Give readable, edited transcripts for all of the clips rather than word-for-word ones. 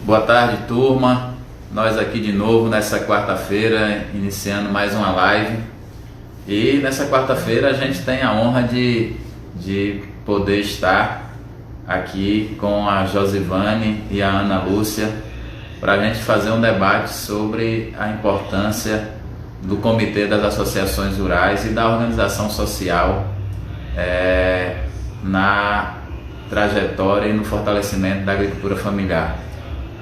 Boa tarde, turma. Nós aqui de novo nessa quarta-feira, iniciando mais uma live. E nessa quarta-feira a gente tem a honra de poder estar aqui com a Josivane e a Ana Lúcia para a gente fazer um debate sobre a importância do Comitê das Associações Rurais e da organização social na trajetória e no fortalecimento da agricultura familiar.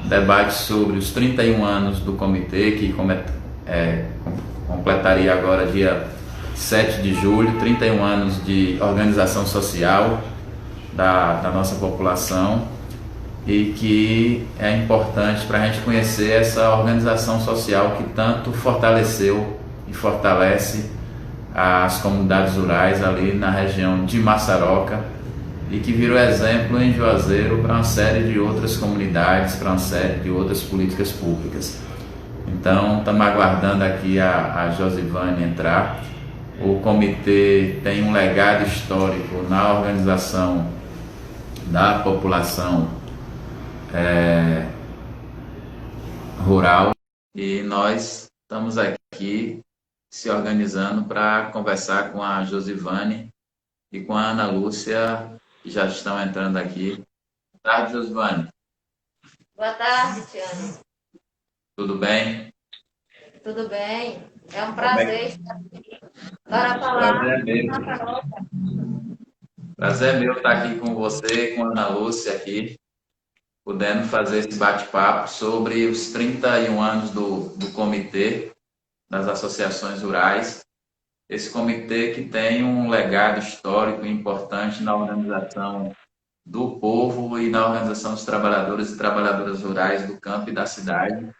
Debate sobre os 31 anos do comitê, que completaria agora dia 7 de julho, 31 anos de organização social da nossa população, e que é importante para a gente conhecer essa organização social que tanto fortaleceu e fortalece as comunidades rurais ali na região de Massaroca, e que virou exemplo em Juazeiro para uma série de outras comunidades, para uma série de outras políticas públicas. Então, estamos aguardando aqui a Josivane entrar. O comitê tem um legado histórico na organização da população rural, e nós estamos aqui se organizando para conversar com a Josivane e com a Ana Lúcia, que já estão entrando aqui. Boa tarde, Josivane. Boa tarde, Tiana. Tudo bem? Tudo bem? É um Como é prazer que... estar aqui para Prazer falar é meu. na paróquia. Prazer é meu estar aqui com você, com a Ana Lúcia aqui, podendo fazer esse bate-papo sobre os 31 anos do Comitê das Associações Rurais. Esse comitê que tem um legado histórico importante na organização do povo e na organização dos trabalhadores e trabalhadoras rurais do campo e da cidade.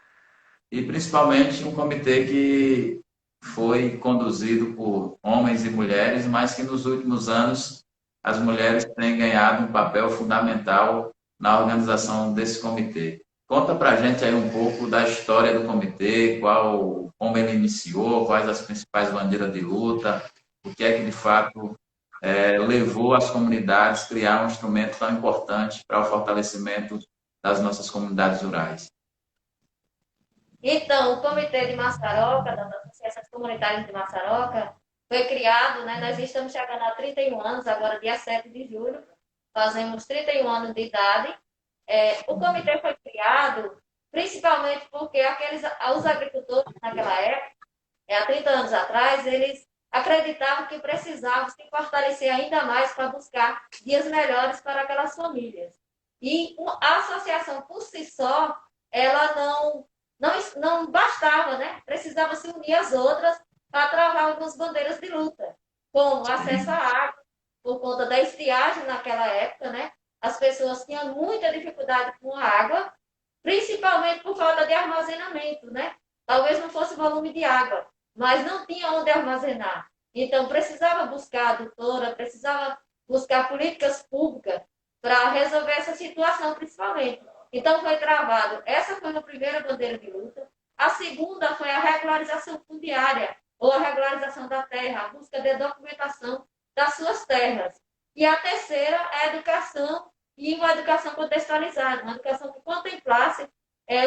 E principalmente um comitê que foi conduzido por homens e mulheres, mas que nos últimos anos as mulheres têm ganhado um papel fundamental na organização desse comitê. Conta para a gente aí um pouco da história do comitê, como ele iniciou, quais as principais bandeiras de luta, o que é que de fato levou as comunidades a criar um instrumento tão importante para o fortalecimento das nossas comunidades rurais. Então, o Comitê de Massaroca, das Associações Comunitárias de Massaroca, foi criado, né? Nós estamos chegando a 31 anos, agora dia 7 de julho, fazemos 31 anos de idade. O comitê foi criado principalmente porque os agricultores naquela época, há 30 anos atrás, eles acreditavam que precisavam se fortalecer ainda mais para buscar dias melhores para aquelas famílias. E a associação por si só, ela não bastava, né? Precisava se unir às outras para travar algumas bandeiras de luta, como acesso à água, por conta da estiagem naquela época, né? As pessoas tinham muita dificuldade com a água, principalmente por falta de armazenamento, né? Talvez não fosse volume de água, mas não tinha onde armazenar. Então, precisava buscar a doutora, precisava buscar políticas públicas para resolver essa situação, principalmente. Então, foi travado. Essa foi a primeira bandeira de luta. A segunda foi a regularização fundiária, ou a regularização da terra, a busca de documentação das suas terras. E a terceira é a educação, e uma educação contextualizada, uma educação que contemplasse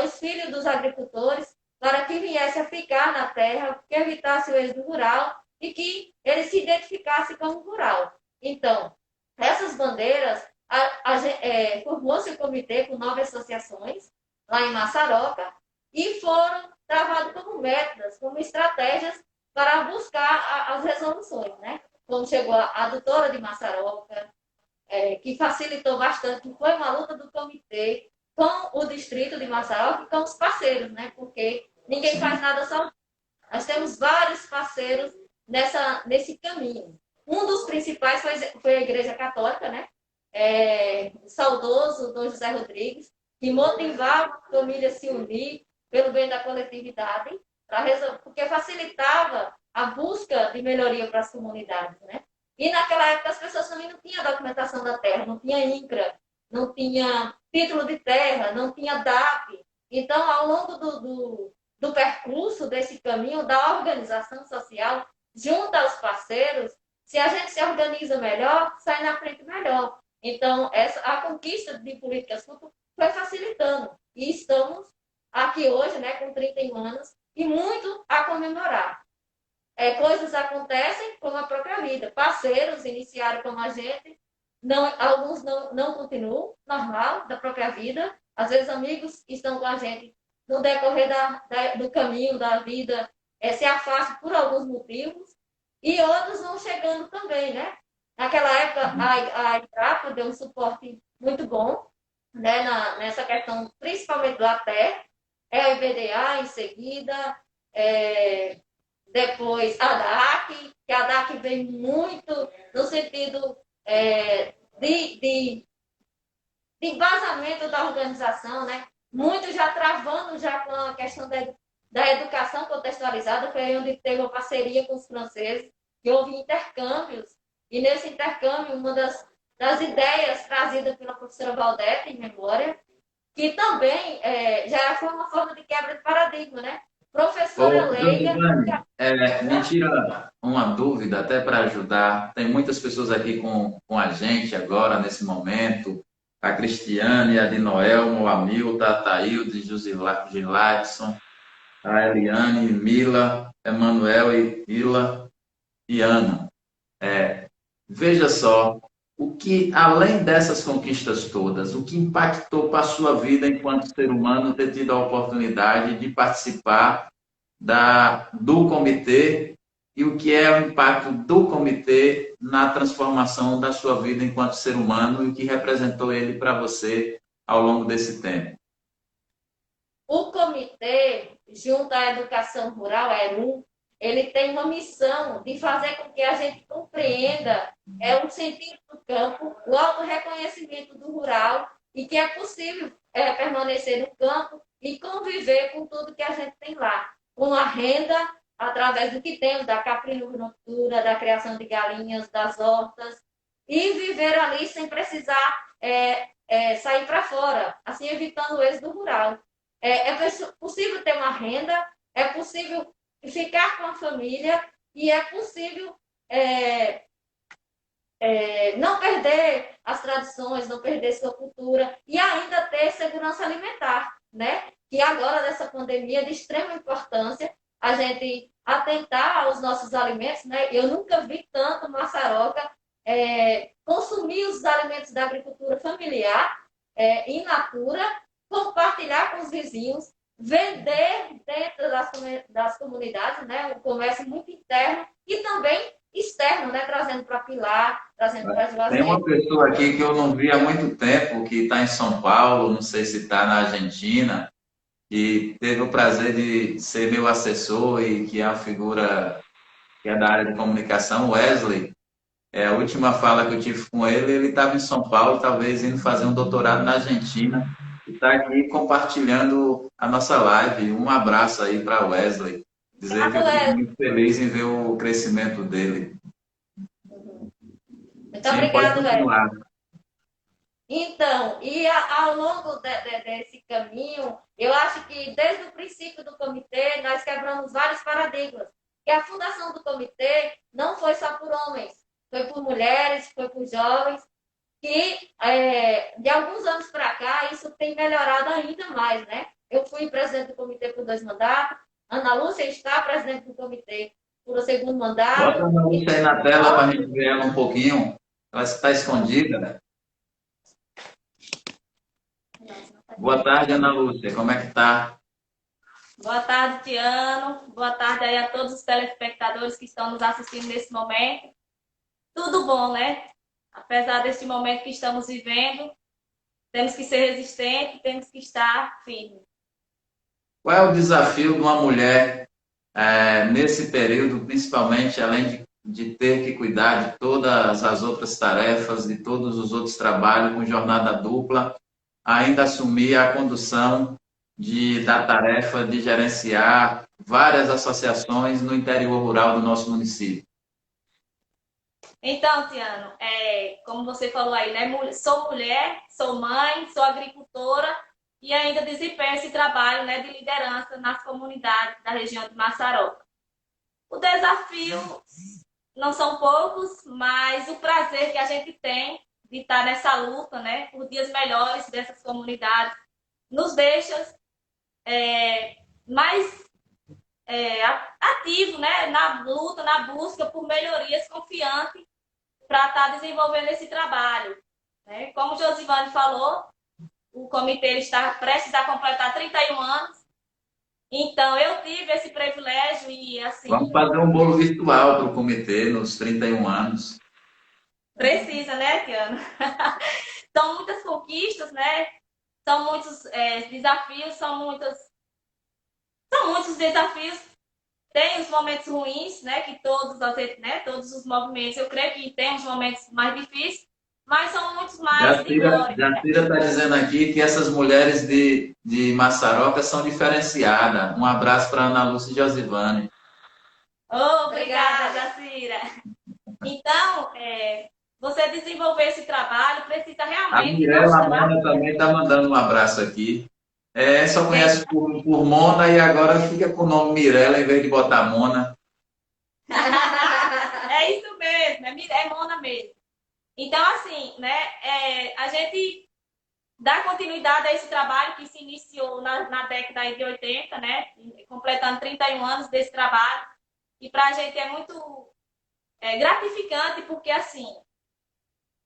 os filhos dos agricultores para que viesse a ficar na terra, que evitasse o êxodo rural e que ele se identificasse como rural. Então, essas bandeiras, formou-se o comitê com 9 associações lá em Massaroca e foram travados como métodos, como estratégias para buscar as resoluções, né? Como chegou a doutora de Massaroca, que facilitou bastante, que foi uma luta do comitê com o distrito de Massaroca e com os parceiros, né? Porque ninguém faz nada sozinho. Nós temos vários parceiros nesse caminho. Um dos principais foi a Igreja Católica, né? O saudoso Dom José Rodrigues, que motivava a família a se unir pelo bem da coletividade, porque facilitava a busca de melhoria para as comunidades, né? E naquela época as pessoas também não tinham documentação da terra, não tinha INCRA, não tinha título de terra, não tinha DAP. Então, ao longo do percurso desse caminho da organização social, junto aos parceiros, se a gente se organiza melhor, sai na frente melhor. Então, a conquista de políticas públicas foi facilitando. e estamos aqui hoje, né, com 31 anos, e muito a comemorar. Coisas acontecem como a própria vida. Parceiros iniciaram como a gente, não, alguns não continuam, normal, da própria vida. Às vezes amigos estão com a gente no decorrer do caminho da vida, se afastam por alguns motivos, e outros vão chegando também, né? Naquela época, a IDRAPA deu um suporte muito bom, né, nessa questão, principalmente do ATE, o IBDA em seguida, depois a DAC, que a DAC vem muito no sentido de embasamento da organização, né? Muito já travando já com a questão da educação contextualizada, foi aí onde teve uma parceria com os franceses, que houve intercâmbios, e nesse intercâmbio, uma das ideias trazidas pela professora Valdete, em memória, que também já foi uma forma de quebra de paradigma, né? Professora Ô, leiga. Josivane, me tira uma dúvida, até para ajudar. Tem muitas pessoas aqui com a gente agora, nesse momento. A Cristiane, a de Noel, o Hamilton, a Thailde, Giladson, a Eliane, Mila, Emanuel e Ila e Ana. Veja só, o que, além dessas conquistas todas, o que impactou para a sua vida enquanto ser humano ter tido a oportunidade de participar do comitê e o que é o impacto do comitê na transformação da sua vida enquanto ser humano e o que representou ele para você ao longo desse tempo. O comitê, junto à educação rural, a ERUM, ele tem uma missão de fazer com que a gente compreenda o sentido do campo, o autorreconhecimento do rural e que é possível permanecer no campo e conviver com tudo que a gente tem lá, com a renda através do que temos, da caprinocultura, da criação de galinhas, das hortas, e viver ali sem precisar sair para fora, assim evitando o êxodo rural. É possível ter uma renda, é possível ficar com a família e é possível não perder as tradições, não perder sua cultura e ainda ter segurança alimentar, né? Que agora, nessa pandemia, é de extrema importância a gente atentar aos nossos alimentos, né? Eu nunca vi tanto Massaroca consumir os alimentos da agricultura familiar, in natura, compartilhar com os vizinhos, vender dentro das comunidades, né? Um comércio muito interno e também externo, né? Trazendo para Pilar, trazendo para Tem uma Juazeiro. pessoa aqui que eu não vi há muito tempo, que está em São Paulo, não sei se está na Argentina, e teve o prazer de ser meu assessor e que é uma figura que é da área de comunicação, Wesley. A última fala que eu tive com ele, ele estava em São Paulo, talvez indo fazer um doutorado na Argentina, e está aqui compartilhando a nossa live. Um abraço aí para Wesley. Dizer que eu fico muito feliz em ver o crescimento dele. Muito Sim, pode obrigado, Wesley. continuar. Então, ao longo desse caminho, eu acho que desde o princípio do comitê, nós quebramos vários paradigmas. E a fundação do comitê não foi só por homens, foi por mulheres, foi por jovens, que de alguns anos para cá, isso tem melhorado ainda mais, né? Eu fui presidente do comitê por 2 mandatos, Ana Lúcia está presidente do comitê por o segundo Bota mandato. a Maurícia aí na tela para a gente ver ela um pouquinho. Ela está escondida, né? Boa tarde, Ana Lúcia. Como é que está? Boa tarde, Tiano. Boa tarde aí a todos os telespectadores que estão nos assistindo nesse momento. Tudo bom, né? Apesar deste momento que estamos vivendo, temos que ser resistentes, temos que estar firmes. Qual é o desafio de uma mulher nesse período, principalmente além de ter que cuidar de todas as outras tarefas, de todos os outros trabalhos com jornada dupla, ainda assumir a condução da tarefa de gerenciar várias associações no interior rural do nosso município? Então, Tiano, como você falou aí, né? Sou mulher, sou mãe, sou agricultora e ainda desempenho esse trabalho, né, de liderança nas comunidades da região de Massaroca. O desafio não são poucos, mas o prazer que a gente tem de estar nessa luta, né, por dias melhores dessas comunidades, nos deixa mais ativo, né, na luta, na busca por melhorias, confiante para estar desenvolvendo esse trabalho. Né? Como o Josivane falou, o comitê está prestes a completar 31 anos, então eu tive esse privilégio e assim... Vamos fazer um bolo virtual para o comitê nos 31 anos. Precisa, né, Tiana? São muitas conquistas, né? São muitos desafios, são muitos desafios. Tem os momentos ruins, né? Que todos os movimentos, eu creio que tem os momentos mais difíceis, mas são muitos mais de glória. Jacira está dizendo aqui que essas mulheres de Massaroca são diferenciadas. Um abraço para Ana Lúcia e Josivane. Oh, obrigada, Jacira. Então, você desenvolver esse trabalho precisa realmente... A Mirella Mona também está mandando um abraço aqui. Só conhece por Mona e agora fica com o nome Mirella em vez de botar Mona. É isso mesmo, é Mona mesmo. Então, assim, né, a gente dá continuidade a esse trabalho que se iniciou na década de 80, né, completando 31 anos desse trabalho. E para a gente é muito gratificante, porque, assim,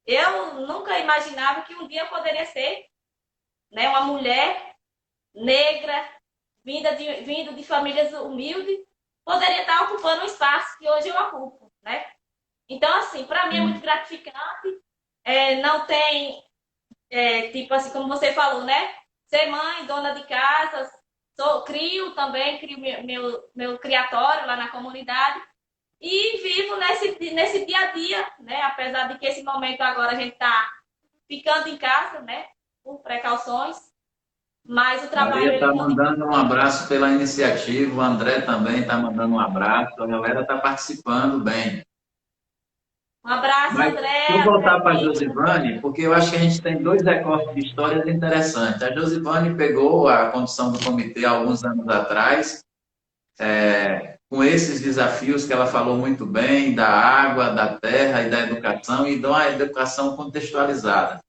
eu nunca imaginava que um dia eu poderia ser, né, uma mulher negra, vindo de famílias humildes, poderia estar ocupando um espaço que hoje eu ocupo, né? Então, assim, para mim é muito gratificante. Não tem, tipo assim, como você falou, né? Ser mãe, dona de casa, crio meu criatório lá na comunidade e vivo nesse dia a dia, né? Apesar de que esse momento agora a gente está ficando em casa, né? Por precauções. Mas o trabalho... Maria está mandando um abraço pela iniciativa, o André também está mandando um abraço, a galera está participando bem. Um abraço, Mas, André. vou voltar para a Josivane, porque eu acho que a gente tem dois recortes de histórias interessantes. A Josivane pegou a condução do comitê há alguns anos atrás, com esses desafios que ela falou muito bem, da água, da terra e da educação, e de uma educação contextualizada.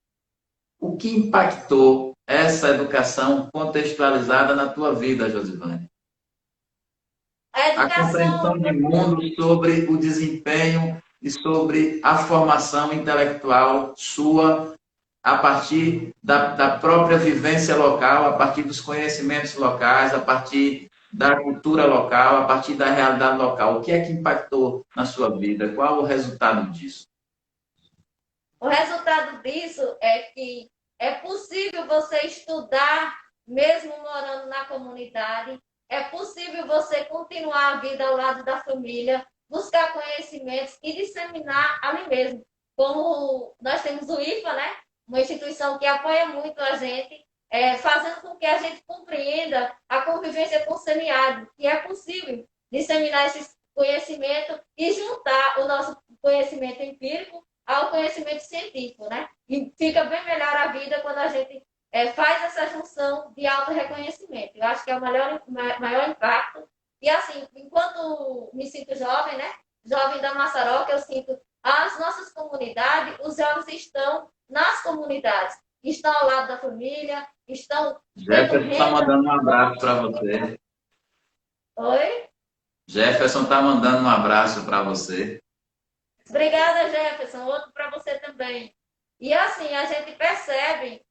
O que impactou essa educação contextualizada na tua vida, Josivane? A compreensão de mundo sobre o desempenho e sobre a formação intelectual sua a partir da própria vivência local, a partir dos conhecimentos locais, a partir da cultura local, a partir da realidade local. O que é que impactou na sua vida? Qual o resultado disso? O resultado disso é que é possível você estudar mesmo morando na comunidade, é possível você continuar a vida ao lado da família, buscar conhecimentos e disseminar ali mesmo. Como nós temos o IFA, né? Uma instituição que apoia muito a gente, fazendo com que a gente compreenda a convivência com o semiárido, que é possível disseminar esse conhecimento e juntar o nosso conhecimento empírico ao conhecimento científico, né? E fica bem melhor a vida quando a gente faz essa junção de auto-reconhecimento. Eu acho que é o maior impacto. E assim, enquanto me sinto jovem, né? Jovem da Massaroca, eu sinto as nossas comunidades, os jovens estão nas comunidades, estão ao lado da família, estão... Jefferson está mandando um abraço para você. Oi? Jefferson está mandando um abraço para você. Obrigada, Jefferson. Outro para você também. E assim, a gente percebe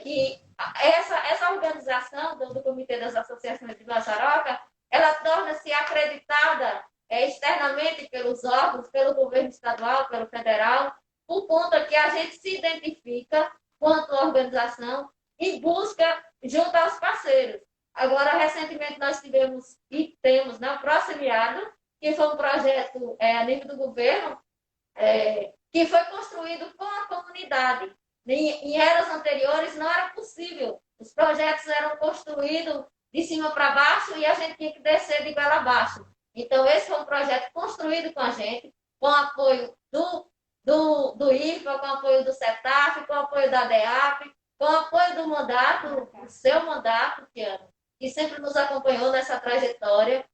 que essa organização do Comitê das Associações de Massaroca, ela torna-se acreditada externamente pelos órgãos, pelo governo estadual, pelo federal, por conta que a gente se identifica quanto organização e busca junto aos parceiros. Agora, recentemente, nós tivemos e temos, né, o Proximiado, que foi um projeto a nível do governo, que foi construído com a comunidade. Em eras anteriores não era possível. Os projetos eram construídos de cima para baixo e a gente tinha que descer de goela abaixo. Então, esse foi um projeto construído com a gente, com apoio do IFA, com apoio do CETAF, com apoio da DEAP, com apoio do mandato, do seu mandato, Tiana, que sempre nos acompanhou nessa trajetória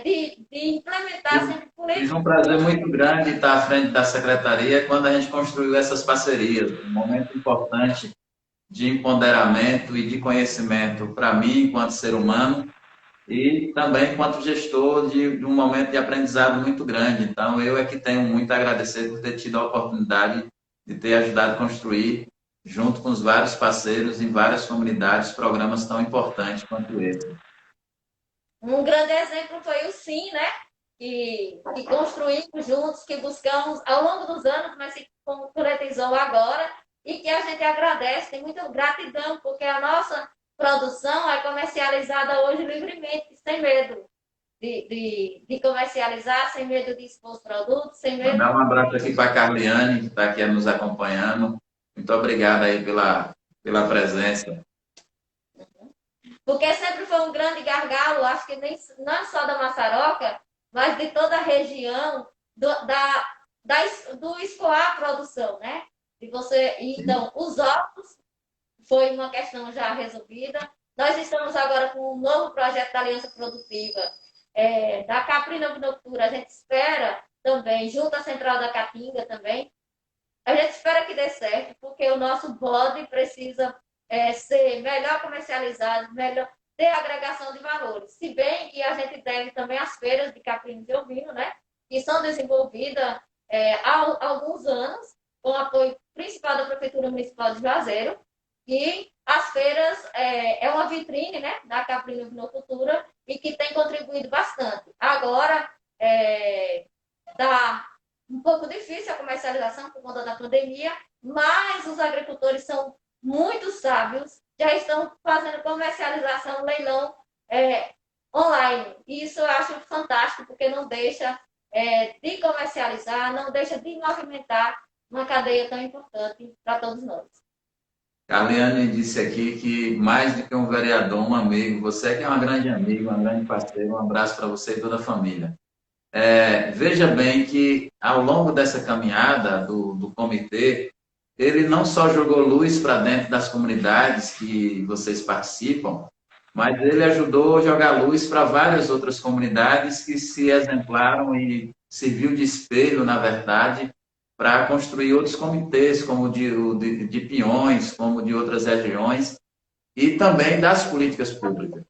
de implementar sempre políticas. Foi um prazer muito grande estar à frente da secretaria quando a gente construiu essas parcerias, um momento importante de empoderamento e de conhecimento para mim, enquanto ser humano, e também enquanto gestor de um momento de aprendizado muito grande. Então, eu é que tenho muito a agradecer por ter tido a oportunidade de ter ajudado a construir, junto com os vários parceiros em várias comunidades, programas tão importantes quanto esse. Um grande exemplo foi o Sim, né? Que construímos juntos, que buscamos ao longo dos anos, mas se concretizou agora e que a gente agradece, tem muita gratidão, porque a nossa produção é comercializada hoje livremente, sem medo de comercializar, sem medo de expor os produtos, sem medo. Mandar um abraço aqui para a Carliane, que está aqui nos acompanhando. Muito obrigado aí pela presença. Porque sempre foi um grande gargalo, acho que nem, não só da Massaroca, mas de toda a região, do escoar a produção, né? E você, então, os ovos foi uma questão já resolvida. Nós estamos agora com um novo projeto da Aliança Produtiva, da Caprina Vinocultura. A gente espera também, junto à Central da Caatinga também, a gente espera que dê certo, porque o nosso bode precisa ser melhor comercializado, melhor ter agregação de valores. Se bem que a gente deve também as feiras de caprinos e ovino, né? Que são desenvolvidas há alguns anos, com apoio principal da Prefeitura Municipal de Juazeiro, e as feiras é uma vitrine, né, da caprina e vinocultura e que tem contribuído bastante. Agora, está um pouco difícil a comercialização por conta da pandemia, mas os agricultores são muito sábios, já estão fazendo comercialização, leilão online. E isso eu acho fantástico, porque não deixa de comercializar, não deixa de movimentar uma cadeia tão importante para todos nós. Carliane disse aqui que mais do que um vereador, um amigo, você que é uma grande amiga, uma grande parceira, um abraço para você e toda a família. Veja bem que ao longo dessa caminhada do comitê, ele não só jogou luz para dentro das comunidades que vocês participam, mas ele ajudou a jogar luz para várias outras comunidades que se exemplaram e serviu de espelho, na verdade, para construir outros comitês, como de Piões, como de outras regiões, e também das políticas públicas.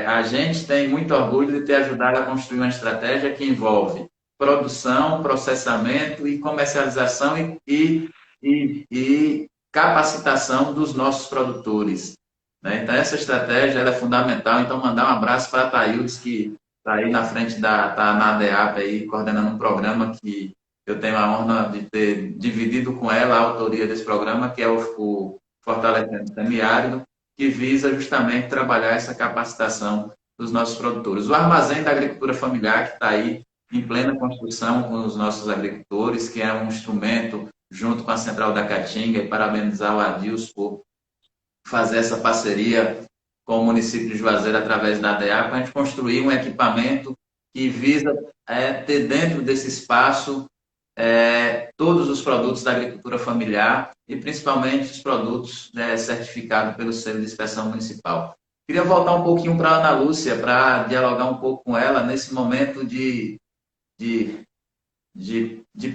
A gente tem muito orgulho de ter ajudado a construir uma estratégia que envolve produção, processamento e comercialização e capacitação dos nossos produtores. Né? Então, essa estratégia ela é fundamental. Então, mandar um abraço para a Thaildes, que está aí na frente está na ADEAP, aí, coordenando um programa que eu tenho a honra de ter dividido com ela a autoria desse programa, que é o Fortalecendo o Semiárido, que visa justamente trabalhar essa capacitação dos nossos produtores. O Armazém da Agricultura Familiar, que está aí em plena construção com os nossos agricultores, que é um instrumento junto com a Central da Caatinga, e parabenizar o Adilson por fazer essa parceria com o município de Juazeiro através da ADEA, para a gente construir um equipamento que visa ter dentro desse espaço todos os produtos da agricultura familiar e principalmente os produtos certificados pelo selo de inspeção municipal. Queria voltar um pouquinho para a Ana Lúcia, para dialogar um pouco com ela nesse momento de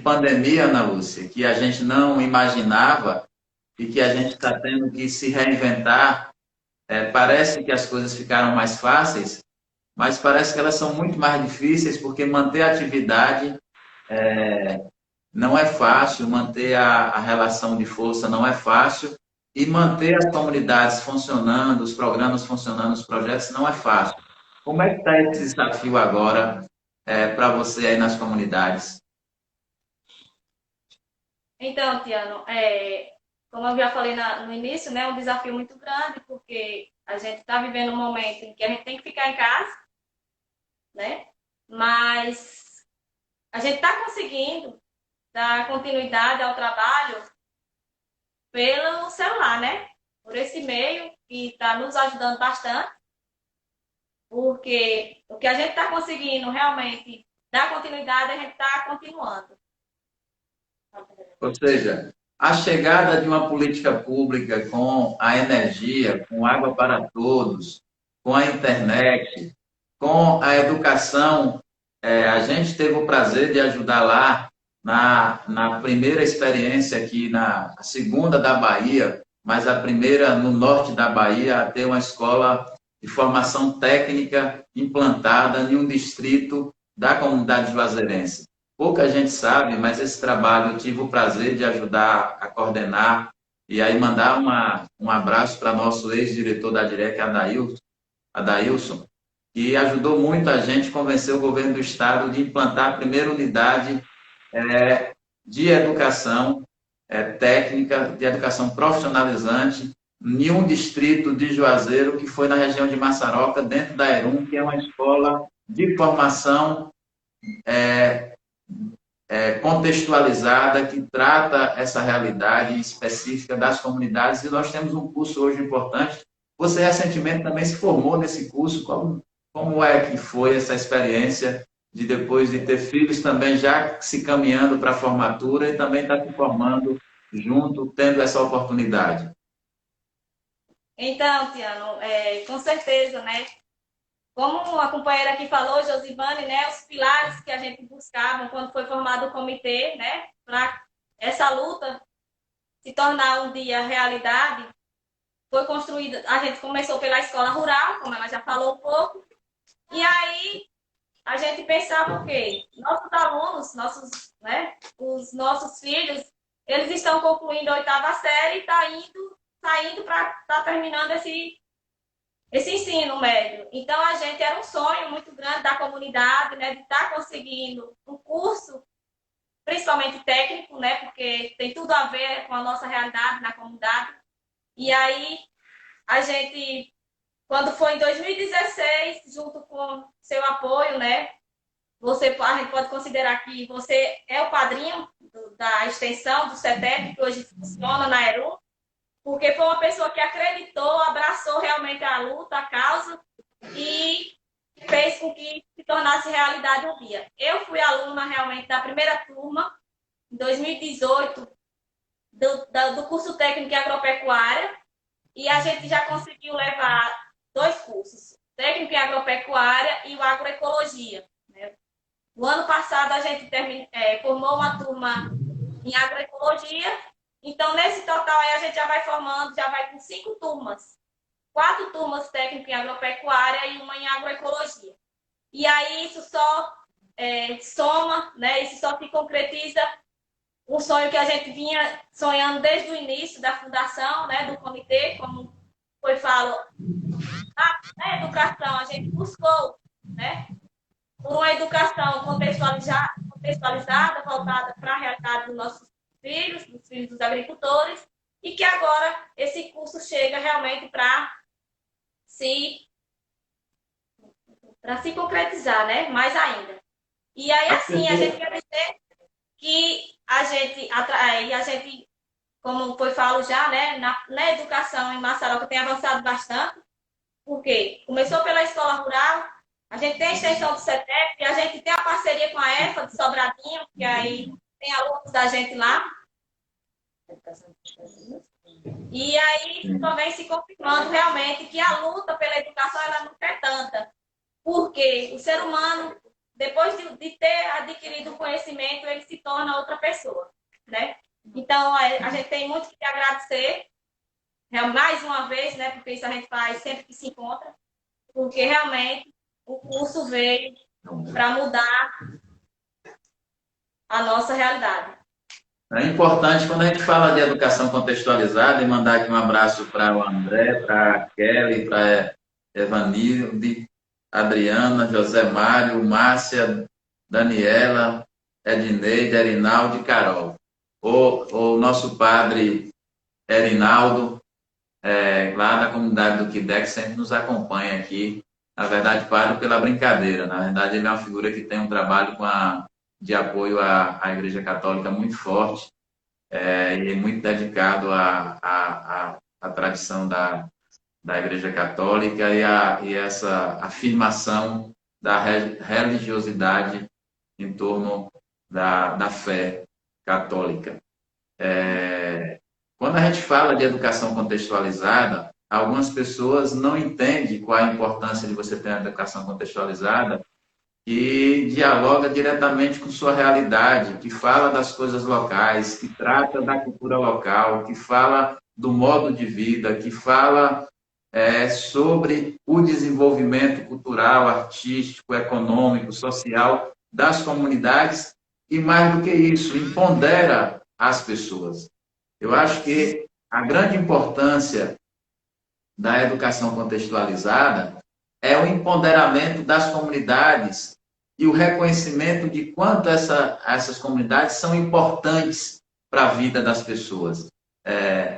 pandemia, Ana Lúcia, que a gente não imaginava e que a gente está tendo que se reinventar. Parece que as coisas ficaram mais fáceis, mas parece que elas são muito mais difíceis, porque manter a atividade não é fácil, manter a relação de força não é fácil, e manter as comunidades funcionando, os programas funcionando, os projetos, não é fácil. Como é que está esse desafio agora para você aí nas comunidades? Então, Tiano, como eu já falei no início, né, é um desafio muito grande, porque a gente está vivendo um momento em que a gente tem que ficar em casa, né? Mas a gente está conseguindo dar continuidade ao trabalho pelo celular, né? Por esse meio, que está nos ajudando bastante, porque o que a gente está conseguindo realmente dar continuidade, a gente está continuando. Ou seja, a chegada de uma política pública com a energia, com água para todos, com a internet, com a educação, a gente teve o prazer de ajudar lá na primeira experiência aqui, na segunda da Bahia, mas a primeira no norte da Bahia a ter uma escola de formação técnica implantada em um distrito da comunidade juazeirense. Pouca gente sabe, mas esse trabalho eu tive o prazer de ajudar a coordenar e aí mandar um abraço para nosso ex-diretor da DIREC, Adailson, que ajudou muito a gente a convencer o governo do estado de implantar a primeira unidade de educação técnica, de educação profissionalizante, em um distrito de Juazeiro, que foi na região de Massaroca, dentro da ERUM, que é uma escola de formação contextualizada, que trata essa realidade específica das comunidades, e nós temos um curso hoje importante. Você recentemente também se formou nesse curso. Como é que foi essa experiência de, depois de ter filhos, também já se caminhando para a formatura e também estar se formando junto, tendo essa oportunidade? Então, Tiano, com certeza, né? Como a companheira aqui falou, Josivane, né? Os pilares que a gente buscava quando foi formado o comitê, né? Para essa luta se tornar um dia realidade, foi construída. A gente começou pela escola rural, como ela já falou um pouco, e aí a gente pensava o quê? Nossos alunos, os nossos filhos, eles estão concluindo a 8ª série e saindo para estar terminando esse ensino médio. Então, a gente era um sonho muito grande da comunidade, né, de estar conseguindo um curso, principalmente técnico, né, porque tem tudo a ver com a nossa realidade na comunidade. E aí, a gente, quando foi em 2016, junto com seu apoio, né, a gente pode considerar que você é o padrinho da extensão do CETEP, que hoje funciona na ERU, porque foi uma pessoa que acreditou, abraçou realmente a luta, a causa e fez com que se tornasse realidade um dia. Eu fui aluna realmente da primeira turma, em 2018, do curso técnico em agropecuária, e a gente já conseguiu levar 2 cursos, técnico em agropecuária e o agroecologia. Né? No ano passado, a gente formou uma turma em agroecologia. Então, nesse total, aí a gente já vai formando, já vai com 5 turmas. 4 turmas técnicas em agropecuária e uma em agroecologia. E aí isso só soma, né? Isso só se concretiza um sonho que a gente vinha sonhando desde o início da fundação, né? Do comitê, como foi falado. Na educação, a gente buscou, né? Por uma educação contextualizada, voltada para a realidade dos nossos filhos, dos filhos dos agricultores, e que agora esse curso chega realmente para se concretizar, né? Mais ainda. E aí, assim, a gente quer dizer que a gente, como foi falado já, né? Na educação em Massaroca tem avançado bastante, porque começou pela escola rural, a gente tem a extensão do CETEP, a gente tem a parceria com a EFA de Sobradinho, que aí tem alunos da gente lá. E aí também se confirmando realmente que a luta pela educação ela nunca é tanta. Porque o ser humano, depois de ter adquirido o conhecimento, ele se torna outra pessoa. Né? Então, a gente tem muito que agradecer, mais uma vez, né? Porque isso a gente faz sempre que se encontra, porque realmente o curso veio para mudar a nossa realidade. É importante, quando a gente fala de educação contextualizada, e mandar aqui um abraço para o André, para a Kelly, para a Evanilde, Adriana, José Mário, Márcia, Daniela, Edneide, Erinaldo e Carol. O nosso padre Erinaldo, lá da comunidade do Quidec, sempre nos acompanha aqui. Na verdade, padre pela brincadeira. Na verdade, ele é uma figura que tem um trabalho de apoio à Igreja Católica muito forte e muito dedicado à tradição da Igreja Católica e essa afirmação da religiosidade em torno da fé católica. Quando a gente fala de educação contextualizada, algumas pessoas não entendem qual a importância de você ter uma educação contextualizada que dialoga diretamente com sua realidade, que fala das coisas locais, que trata da cultura local, que fala do modo de vida, que fala sobre o desenvolvimento cultural, artístico, econômico, social das comunidades e, mais do que isso, empodera as pessoas. Eu acho que a grande importância da educação contextualizada é o empoderamento das comunidades e o reconhecimento de quanto essas comunidades são importantes para a vida das pessoas.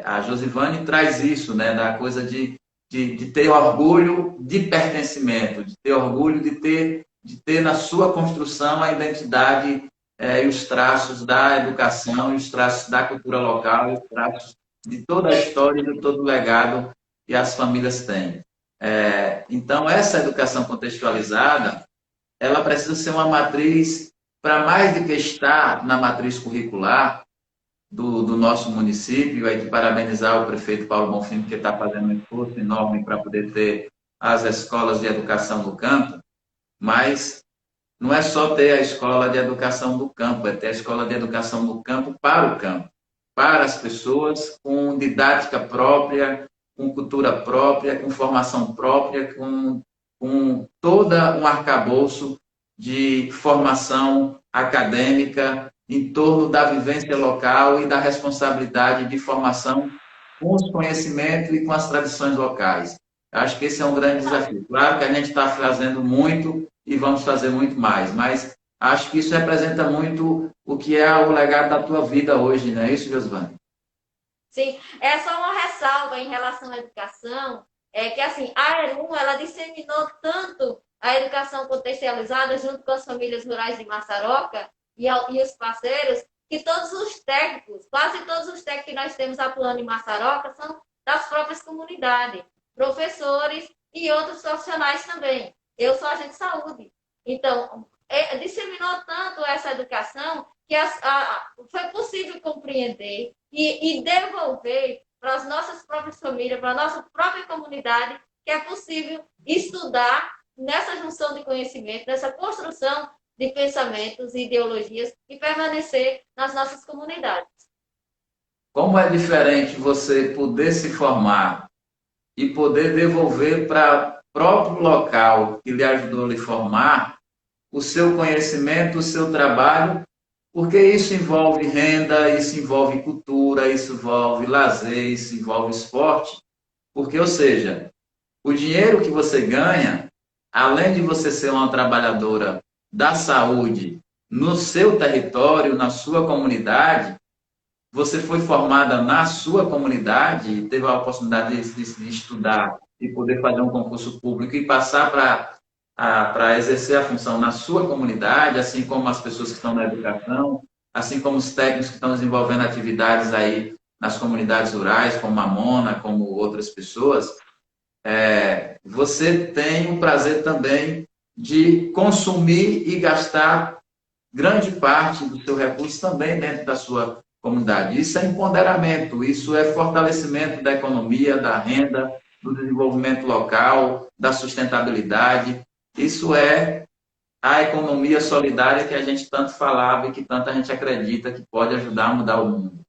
A Josivane traz isso, né, da coisa de ter orgulho de pertencimento, de ter orgulho de ter na sua construção a identidade e os traços da educação, e os traços da cultura local, e os traços de toda a história e de todo o legado que as famílias têm. Então, essa educação contextualizada, ela precisa ser uma matriz, para mais do que estar na matriz curricular do nosso município, aí de parabenizar o prefeito Paulo Bonfim, que está fazendo um esforço enorme para poder ter as escolas de educação no campo, mas não é só ter a escola de educação do campo, é ter a escola de educação do campo, para as pessoas, com didática própria, com cultura própria, com formação própria, com toda um arcabouço de formação acadêmica em torno da vivência local e da responsabilidade de formação com os conhecimentos e com as tradições locais. Acho que esse é um grande desafio. Claro que a gente está fazendo muito e vamos fazer muito mais, mas acho que isso representa muito o que é o legado da tua vida hoje, não é isso, Josvane? Sim, é só uma ressalva em relação à educação, que assim, a ERUM, ela disseminou tanto a educação contextualizada junto com as famílias rurais de Massaroca e os parceiros, que todos os técnicos, quase todos os técnicos que nós temos atuando em Massaroca são das próprias comunidades, professores e outros profissionais também. Eu sou agente de saúde. Então, disseminou tanto essa educação que foi possível compreender e devolver para as nossas próprias famílias, para a nossa própria comunidade, que é possível estudar nessa junção de conhecimento, nessa construção de pensamentos e ideologias e permanecer nas nossas comunidades. Como é diferente você poder se formar e poder devolver para o próprio local que lhe ajudou a lhe formar o seu conhecimento, o seu trabalho, porque isso envolve renda, isso envolve cultura, isso envolve lazer, isso envolve esporte, porque, ou seja, o dinheiro que você ganha, além de você ser uma trabalhadora da saúde no seu território, na sua comunidade, você foi formada na sua comunidade, teve a oportunidade de estudar e poder fazer um concurso público e passar para exercer a função na sua comunidade, assim como as pessoas que estão na educação, assim como os técnicos que estão desenvolvendo atividades aí nas comunidades rurais, como a Mona, como outras pessoas, você tem o prazer também de consumir e gastar grande parte do seu recurso também dentro da sua comunidade. Isso é empoderamento, isso é fortalecimento da economia, da renda, do desenvolvimento local, da sustentabilidade. Isso é a economia solidária que a gente tanto falava e que tanta gente acredita que pode ajudar a mudar o mundo.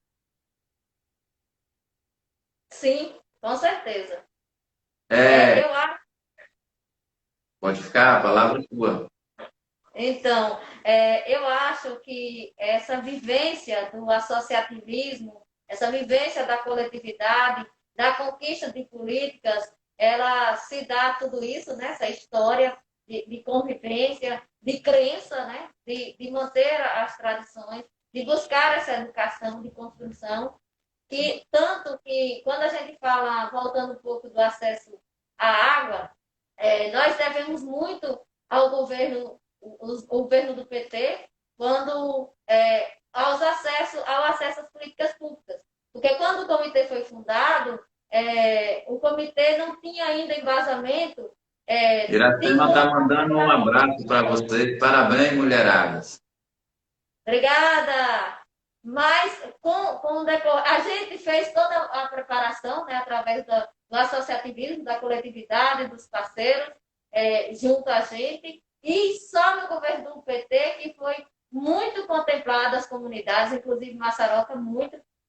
Sim, com certeza. É, Eu acho. pode ficar, a palavra é tua. Então, eu acho que essa vivência do associativismo, essa vivência da coletividade, da conquista de políticas, ela se dá tudo isso, né? Essa história de convivência, de crença, né? De manter as tradições, de buscar essa educação de construção, que tanto que quando a gente fala, voltando um pouco do acesso à água, nós devemos muito ao governo do PT quando ao acesso às políticas públicas. Porque quando o comitê foi fundado, o comitê não tinha ainda embasamento. Iracema está mandando um abraço para vocês. Parabéns, mulheradas. Obrigada! Mas a gente fez toda a preparação, né, através do associativismo, da coletividade, dos parceiros, junto a gente, e só no governo do PT que foi muito contemplado as comunidades, inclusive Massaroca,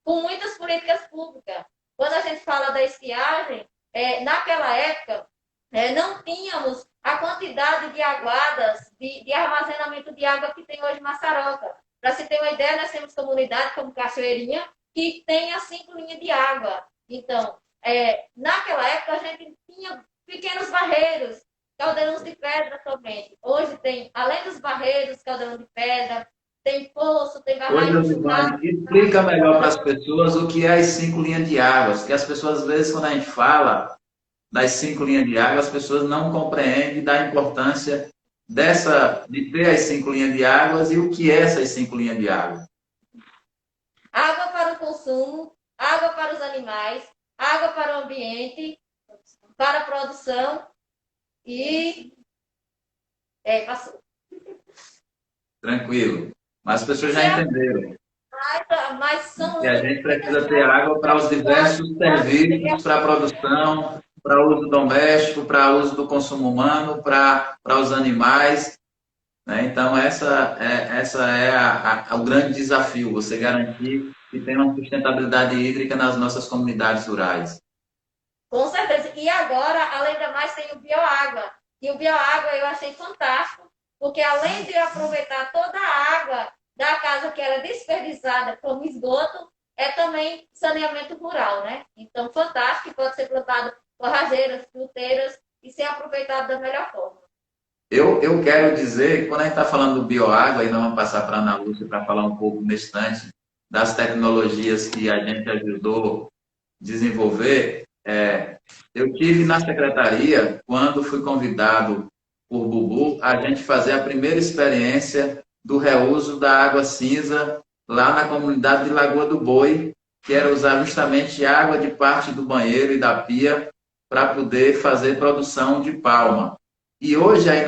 com muitas políticas públicas. quando a gente fala da estiagem, naquela época, não tínhamos a quantidade de aguadas, de armazenamento de água que tem hoje em Massaroca. Para se ter uma ideia, nós temos comunidade como Cachoeirinha, que tem as 5 linhas de água. Então, naquela época, a gente tinha pequenos barreiros, caldeirões de pedra somente. Hoje tem, além dos barreiros, caldeirão de pedra, tem poço, tem Oi, barragem de churrasco. Josivane, explica melhor para as pessoas o que é as 5 linhas de águas, que as pessoas, às vezes, quando a gente fala das 5 linhas de água, as pessoas não compreendem da importância de ter as 5 linhas de águas e o que é essas 5 linhas de água. Água para o consumo, água para os animais, água para o ambiente, para a produção e... passou. Tranquilo. Mas as pessoas já entenderam Mas são que a gente precisa ter água para os diversos serviços, para a produção, para uso doméstico, para uso do consumo humano, para os animais. Né? Então, essa é o grande desafio, você garantir que tem uma sustentabilidade hídrica nas nossas comunidades rurais. Com certeza. E agora, além da mais, tem o bioágua. E o bioágua eu achei fantástico, porque além de aproveitar toda a água da casa que era desperdiçada como esgoto, é também saneamento rural, né? Então, fantástico, pode ser plantado forrageiras, fruteiras e ser aproveitado da melhor forma. Eu quero dizer que quando a gente está falando do bioágua, e nós vamos passar para a Ana Lúcia para falar um pouco no instante das tecnologias que a gente ajudou a desenvolver, eu tive na secretaria, quando fui convidado por Bubu, a gente fazer a primeira experiência do reuso da água cinza lá na comunidade de Lagoa do Boi, que era usar justamente água de parte do banheiro e da pia para poder fazer produção de palma. E hoje aí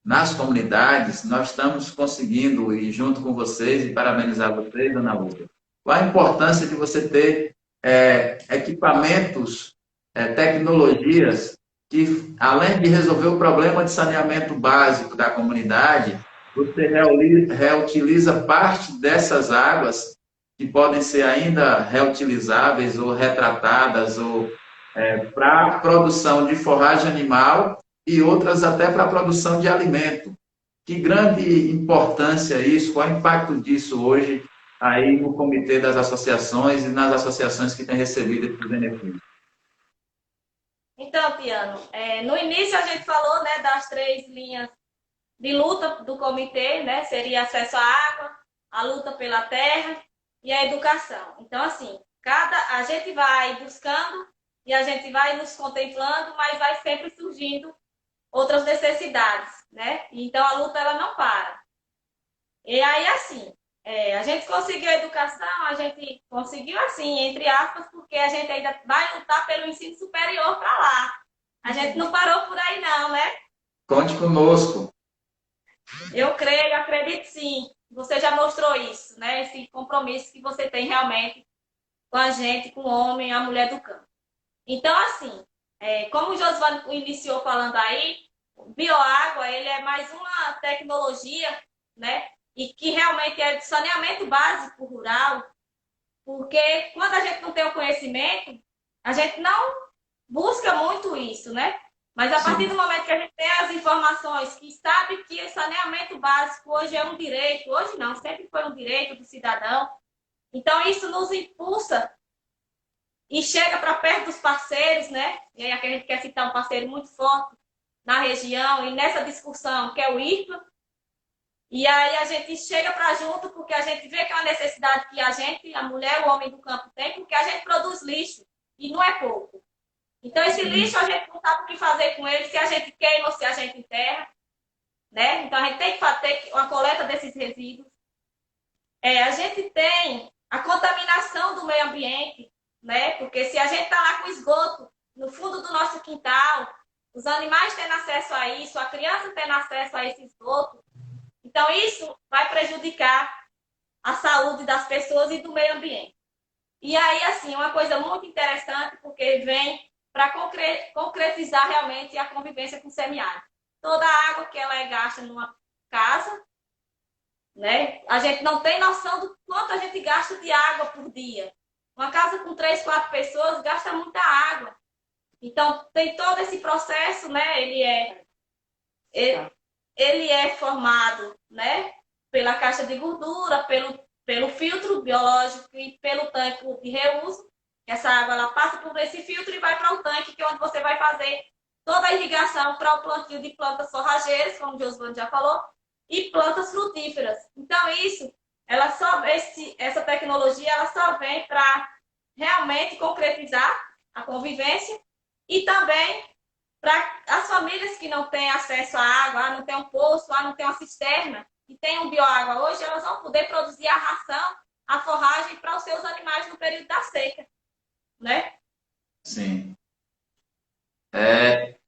nas comunidades, nós estamos conseguindo, e junto com vocês, e parabenizar vocês, Ana Lúcia, qual a importância de você ter equipamentos, tecnologias que, além de resolver o problema de saneamento básico da comunidade, você reutiliza parte dessas águas que podem ser ainda reutilizáveis ou retratadas ou para a produção de forragem animal e outras até para a produção de alimento. Que grande importância isso, qual é o impacto disso hoje aí no comitê das associações e nas associações que têm recebido esses benefícios? Então, Tiano, no início a gente falou, né, das 3 linhas de luta do comitê, né? Seria acesso à água, a luta pela terra e a educação. Então, assim, a gente vai buscando e a gente vai nos contemplando, mas vai sempre surgindo outras necessidades, né? Então, a luta, ela não para. E aí, assim, a gente conseguiu a educação, a gente conseguiu, assim, entre aspas, porque a gente ainda vai lutar pelo ensino superior para lá. A gente não parou por aí, não, né? Conte conosco. Eu creio, acredito sim. Você já mostrou isso, né? Esse compromisso que você tem realmente com a gente, com o homem, a mulher do campo. Então, assim, como o Josvane iniciou falando aí, o bioágua, ele é mais uma tecnologia, né? E que realmente é de saneamento básico rural, porque quando a gente não tem o conhecimento, a gente não busca muito isso, né? Mas a partir do momento que a gente tem as informações, que sabe que o saneamento básico hoje é um direito, hoje não, sempre foi um direito do cidadão, então isso nos impulsa e chega para perto dos parceiros, né? E aí aqui a gente quer citar um parceiro muito forte na região e nessa discussão, que é o IRPA. E aí a gente chega para junto porque a gente vê que é uma necessidade que a gente, a mulher, o homem do campo tem, porque a gente produz lixo e não é pouco. Então, esse lixo a gente não sabe o que fazer com ele, se a gente queima ou se a gente enterra, né? Então, a gente tem que fazer uma coleta desses resíduos. A gente tem a contaminação do meio ambiente, né? Porque se a gente está lá com esgoto no fundo do nosso quintal, os animais tendo acesso a isso, a criança tendo acesso a esse esgoto, então isso vai prejudicar a saúde das pessoas e do meio ambiente. E aí, assim, uma coisa muito interessante, porque vem para concretizar realmente a convivência com o semiárido. Toda a água que ela é gasta numa casa, né? A gente não tem noção do quanto a gente gasta de água por dia. Uma casa com 3, 4 pessoas gasta muita água. Então, tem todo esse processo, né? Ele é formado, né? Pela caixa de gordura, pelo filtro biológico e pelo tanque de reuso. Essa água ela passa por esse filtro e vai para o tanque, que é onde você vai fazer toda a irrigação para o plantio de plantas forrageiras, como o Josvane já falou, e plantas frutíferas. Então, essa tecnologia ela só vem para realmente concretizar a convivência e também para as famílias que não têm acesso à água, não tem um poço, não tem uma cisterna, e tem um bioágua hoje, elas vão poder produzir a ração, a forragem para os seus animais no período da seca, né? Sim.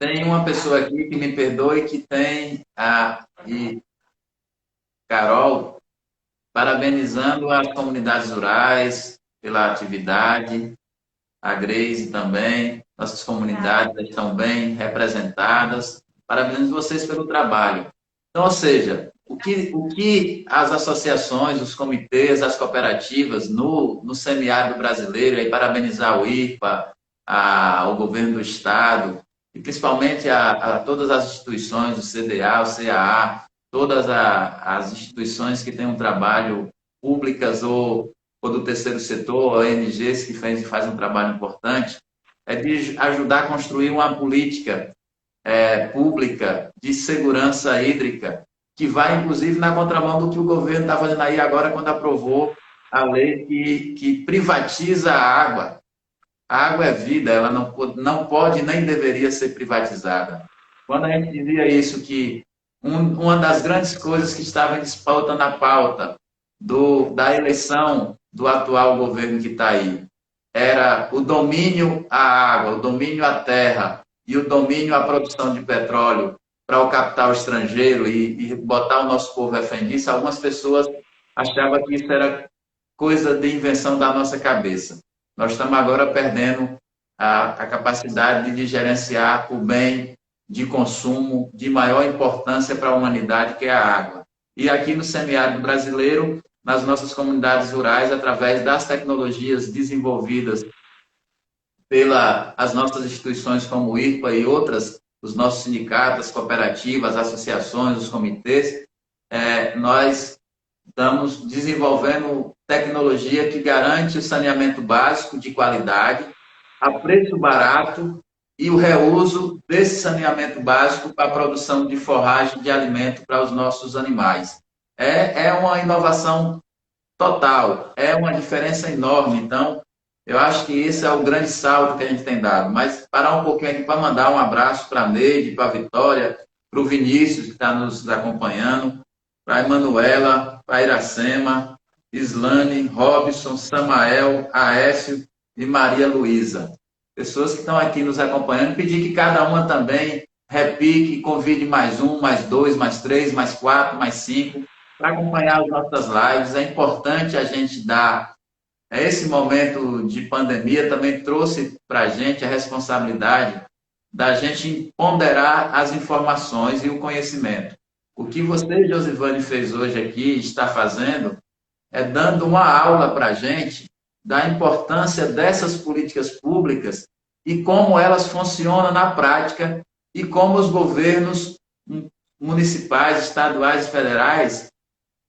Tem uma pessoa aqui que me perdoe que tem e Carol parabenizando as comunidades rurais pela atividade, a Grace também, nossas comunidades estão bem representadas. Parabenizo vocês pelo trabalho. Então, ou seja, o que as associações, os comitês, as cooperativas no semiárido brasileiro, aí parabenizar o IPA, o governo do Estado, e principalmente a todas as instituições, o CDA, o CAA, todas as instituições que têm um trabalho públicas ou do terceiro setor, ONGs que faz um trabalho importante, é de ajudar a construir uma política pública de segurança hídrica, que vai, inclusive, na contramão do que o governo está fazendo aí agora, quando aprovou a lei que privatiza a água. A água é vida, ela não pode nem deveria ser privatizada. Quando a gente dizia isso, que uma das grandes coisas que estava em disputa na pauta da eleição do atual governo que está aí era o domínio à água, o domínio à terra e o domínio à produção de petróleo para o capital estrangeiro e botar o nosso povo refém disso, algumas pessoas achavam que isso era coisa de invenção da nossa cabeça. Nós estamos agora perdendo a capacidade de gerenciar o bem de consumo de maior importância para a humanidade, que é a água. E aqui no semiárido brasileiro, nas nossas comunidades rurais, através das tecnologias desenvolvidas pelas nossas instituições como o IRPA e outras, os nossos sindicatos, cooperativas, associações, os comitês, nós estamos desenvolvendo tecnologia que garante o saneamento básico de qualidade, a preço barato e o reuso desse saneamento básico para a produção de forragem de alimento para os nossos animais. É uma inovação total, é uma diferença enorme. Então, eu acho que esse é o grande salto que a gente tem dado. Mas parar um pouquinho aqui para mandar um abraço para a Neide, para a Vitória, para o Vinícius, que está nos acompanhando, para a Emanuela, para a Iracema, Islane, Robson, Samael, Aécio e Maria Luísa. Pessoas que estão aqui nos acompanhando, pedir que cada uma também repique, convide mais um, mais dois, mais três, mais quatro, mais cinco, para acompanhar as nossas lives. É importante a gente dar. Esse momento de pandemia também trouxe para a gente a responsabilidade da gente ponderar as informações e o conhecimento. O que você, Josivane, fez hoje aqui, está fazendo, é dando uma aula para a gente da importância dessas políticas públicas e como elas funcionam na prática e como os governos municipais, estaduais e federais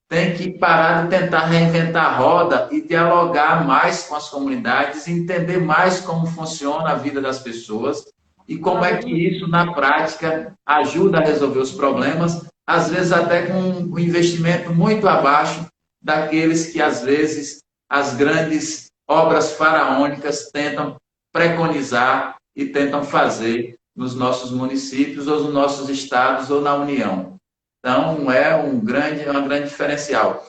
têm que parar de tentar reinventar a roda e dialogar mais com as comunidades, entender mais como funciona a vida das pessoas e como é que isso, na prática, ajuda a resolver os problemas, às vezes até com um investimento muito abaixo daqueles que, às vezes, as grandes obras faraônicas tentam preconizar e tentam fazer nos nossos municípios, ou nos nossos estados, ou na União. Então, é uma grande diferencial.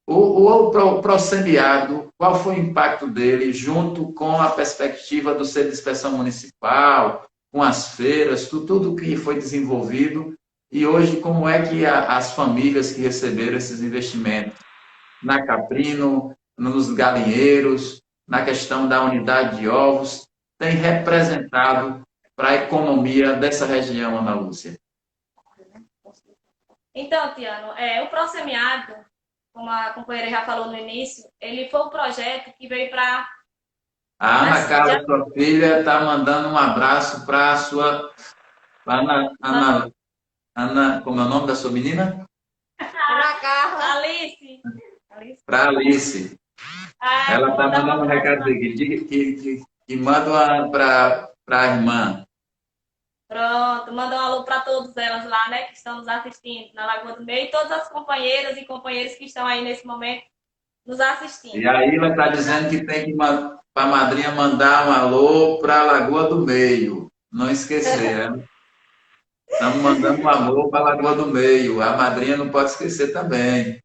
O Prosemiado, qual foi o impacto dele junto com a perspectiva do Centro de Inspeção Municipal, com as feiras, tudo que foi desenvolvido, e hoje como é que as famílias que receberam esses investimentos na Caprino, nos galinheiros, na questão da unidade de ovos, têm representado para a economia dessa região, Ana Lúcia? Então, Tiano, o Prosemiado, como a companheira já falou no início, ele foi um projeto que veio para A Mas Ana sim, já Carla, sua filha, está mandando um abraço para a sua. Pra Ana, como é o nome da sua menina? Ana Carla. Alice. Alice. Para Alice. Ah, Ela vou está mandar um mandando um abraço recado pra... aqui. Diga que manda para a irmã. Pronto, manda um alô para todas elas lá, né, que estão nos assistindo na Lagoa do Meio e todas as companheiras e companheiros que estão aí nesse momento nos E assistindo. aí ela está dizendo que tem que para a madrinha mandar um alô para a Lagoa do Meio. Não esquecer, né? Estamos mandando um alô para a Lagoa do Meio. A madrinha não pode esquecer também.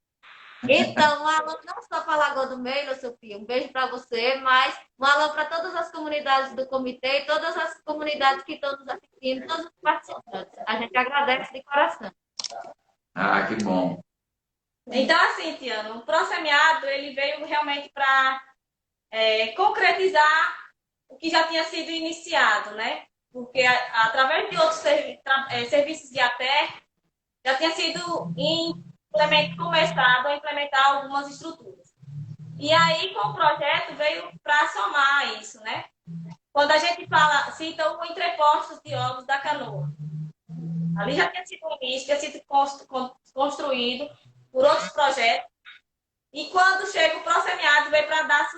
Então, um alô não só para a Lagoa do Meio, Sofia, um beijo para você, mas um alô para todas as comunidades do comitê e todas as comunidades que estão nos assistindo, todos os participantes. A gente agradece de coração. Ah, que bom. Então, assim, Tiana, o Prosemiado, ele veio realmente para concretizar o que já tinha sido iniciado, né? Porque através de outros serviços de ATER, já tinha sido começado a implementar algumas estruturas. E aí, com o projeto, veio para somar isso, né? Quando a gente cita o entrepostos de ovos da Canoa. Ali já tinha sido um início, tinha sido construído por outros projetos. E quando chega o Prosemiado, veio para dar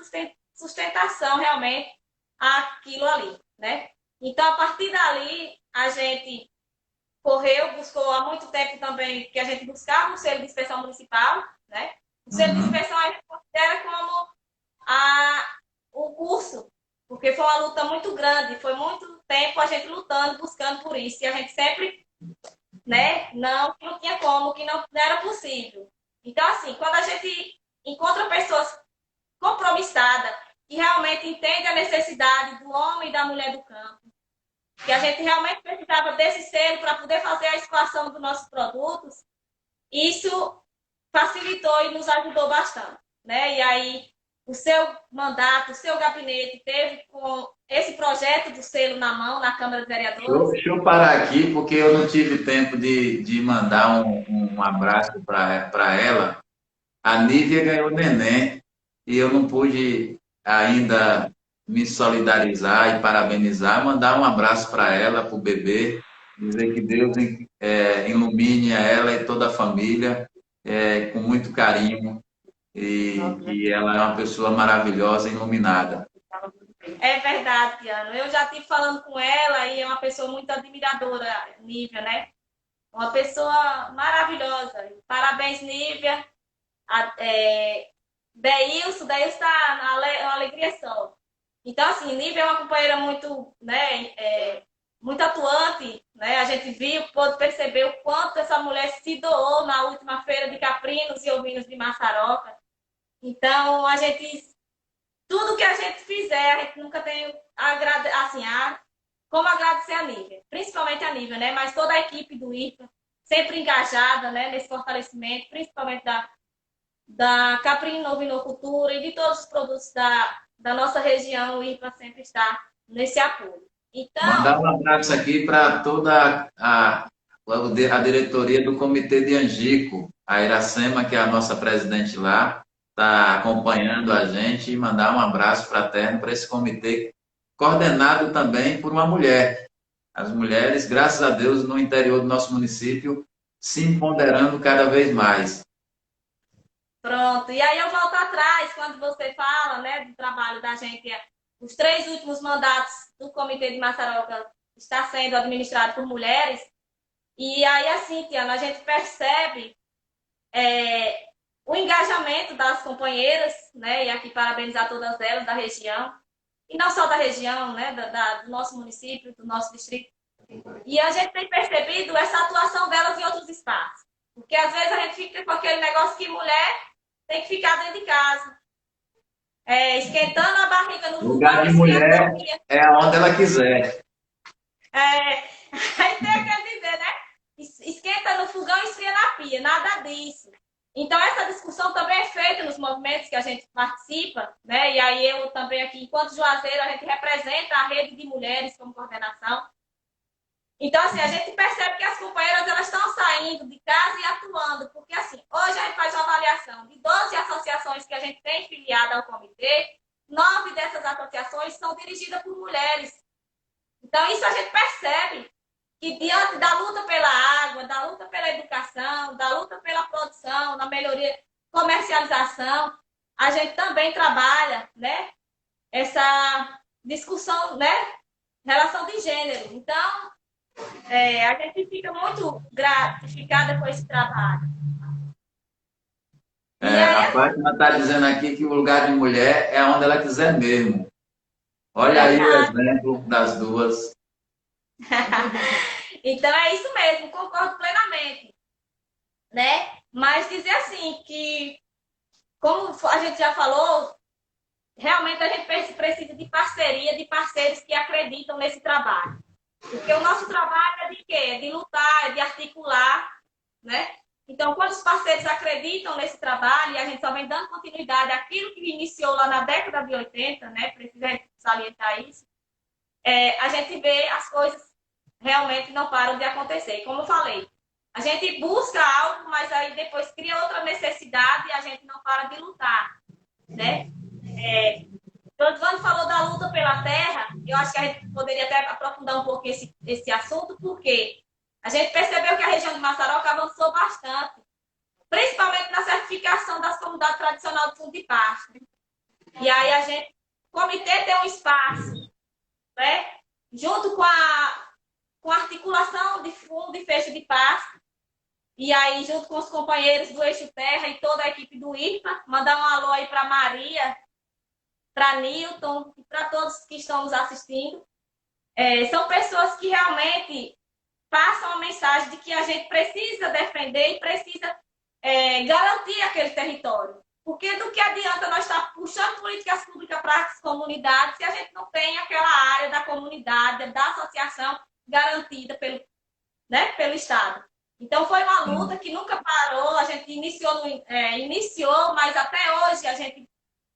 sustentação realmente àquilo ali, né? Então, a partir dali, a gente buscou há muito tempo também que a gente buscava um selo de inspeção municipal, né? O selo de inspeção a gente considera como o curso, porque foi uma luta muito grande, foi muito tempo a gente lutando, buscando por isso, e a gente sempre, né, não tinha como, que não era possível. Então, assim, quando a gente encontra pessoas compromissadas, que realmente entendem a necessidade do homem e da mulher do campo, que a gente realmente precisava desse selo para poder fazer a escoação dos nossos produtos, isso facilitou e nos ajudou bastante, né? E aí, o seu mandato, o seu gabinete teve com esse projeto do selo na mão, na Câmara de Vereadores. Deixa eu parar aqui, porque eu não tive tempo de mandar um abraço para ela. A Nívia ganhou neném e eu não pude ainda me solidarizar e parabenizar, mandar um abraço para ela, para o bebê, dizer que Deus ilumine a ela e toda a família com muito carinho e que ela é uma pessoa maravilhosa e iluminada. É verdade, Tiano. Eu já estive falando com ela e é uma pessoa muito admiradora, Nívia, né? Uma pessoa maravilhosa. Parabéns, Nívia. Deilson está na alegria só. Então, assim, Nívia é uma companheira muito, né, muito atuante, né? A gente pôde perceber o quanto essa mulher se doou na última feira de caprinos e ovinos de Massaroca. Então, tudo que a gente fizer, a gente nunca tem assim, como agradecer a Nívia, principalmente a Nívia, né? Mas toda a equipe do IFA sempre engajada, né, nesse fortalecimento, principalmente da Caprino Ovinocultura e de todos os produtos da nossa região, o IFA sempre está nesse apoio. Mandar Então, um abraço aqui para toda a diretoria do Comitê de Angico, a Iracema, que é a nossa presidente lá, está acompanhando a gente e mandar um abraço fraterno para esse comitê, coordenado também por uma mulher. As mulheres, graças a Deus, no interior do nosso município, se empoderando cada vez mais. pronto. E aí eu volto atrás, quando você fala, né, do trabalho da gente, os 3 últimos mandatos do Comitê de Massaroca está sendo administrado por mulheres. E aí, assim, Tiana, a gente percebe o engajamento das companheiras, né? E aqui parabenizar todas elas da região, e não só da região, né? Do nosso município, do nosso distrito. E a gente tem percebido essa atuação delas em outros espaços. Porque às vezes a gente fica com aquele negócio que mulher tem que ficar dentro de casa, esquentando a barriga no fogão Lugar e de esfriando na mulher pia. é aonde ela quiser. Aí tem que dizer, né? Esquenta no fogão e esfria na pia, nada disso. Então, essa discussão também é feita nos movimentos que a gente participa, né? E aí eu também aqui, enquanto Juazeiro, a gente representa a rede de mulheres como coordenação. Então, assim, a gente percebe que as companheiras elas estão saindo de casa e atuando, porque, assim, hoje a gente faz uma avaliação de 12 associações que a gente tem filiado ao comitê, 9 dessas associações são dirigidas por mulheres. Então, isso a gente percebe que diante da luta pela água, da luta pela educação, da luta pela produção, na melhoria, comercialização, a gente também trabalha, né, essa discussão, né, relação de gênero. Então, a gente fica muito gratificada com esse trabalho. A Fátima está dizendo aqui que o lugar de mulher é onde ela quiser mesmo. Olha aí o exemplo das duas. Então é isso mesmo, concordo plenamente, né? Mas dizer assim que, como a gente já falou, realmente a gente precisa de parceria, de parceiros que acreditam nesse trabalho. Porque o nosso trabalho é de quê? É de lutar, é de articular, né? Então, quando os parceiros acreditam nesse trabalho e a gente só vem dando continuidade àquilo que iniciou lá na década de 80, né? Precisa salientar isso. A gente vê as coisas realmente não param de acontecer. E como eu falei, a gente busca algo, mas aí depois cria outra necessidade e a gente não para de lutar, né? O Oswaldo falou da luta pela terra. Eu acho que a gente poderia até aprofundar um pouco esse assunto, porque a gente percebeu que a região de Massaroca avançou bastante, principalmente na certificação das comunidades tradicionais do fundo de pasto. E aí o comitê tem um espaço, né, junto com a articulação de fundo e fecho de pasto, e aí junto com os companheiros do Eixo Terra e toda a equipe do IPA, mandar um alô aí para Maria, para Newton e para todos que estão nos assistindo. São pessoas que realmente passam a mensagem de que a gente precisa defender e precisa garantir aquele território. Porque do que adianta nós estar puxando políticas públicas para as comunidades se a gente não tem aquela área da comunidade, da associação garantida pelo Estado. Então, foi uma luta que nunca parou, a gente iniciou, mas até hoje a gente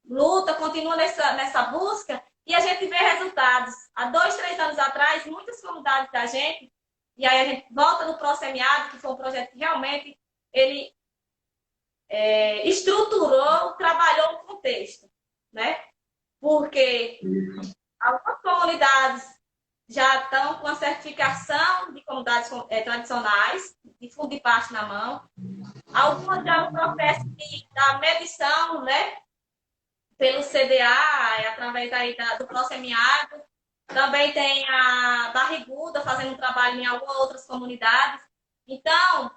luta, continua nessa busca e a gente vê resultados. Há 2, 3 anos atrás, muitas comunidades da gente, e aí a gente volta no Prosemiado, que foi um projeto que realmente ele estruturou, trabalhou o contexto, né? Porque algumas comunidades já estão com a certificação de comunidades tradicionais, de fundo de pasto na mão. Algumas já no processo da medição, né? Pelo CDA, através aí do Prosemiado. Também tem a Barriguda fazendo um trabalho em algumas outras comunidades. Então,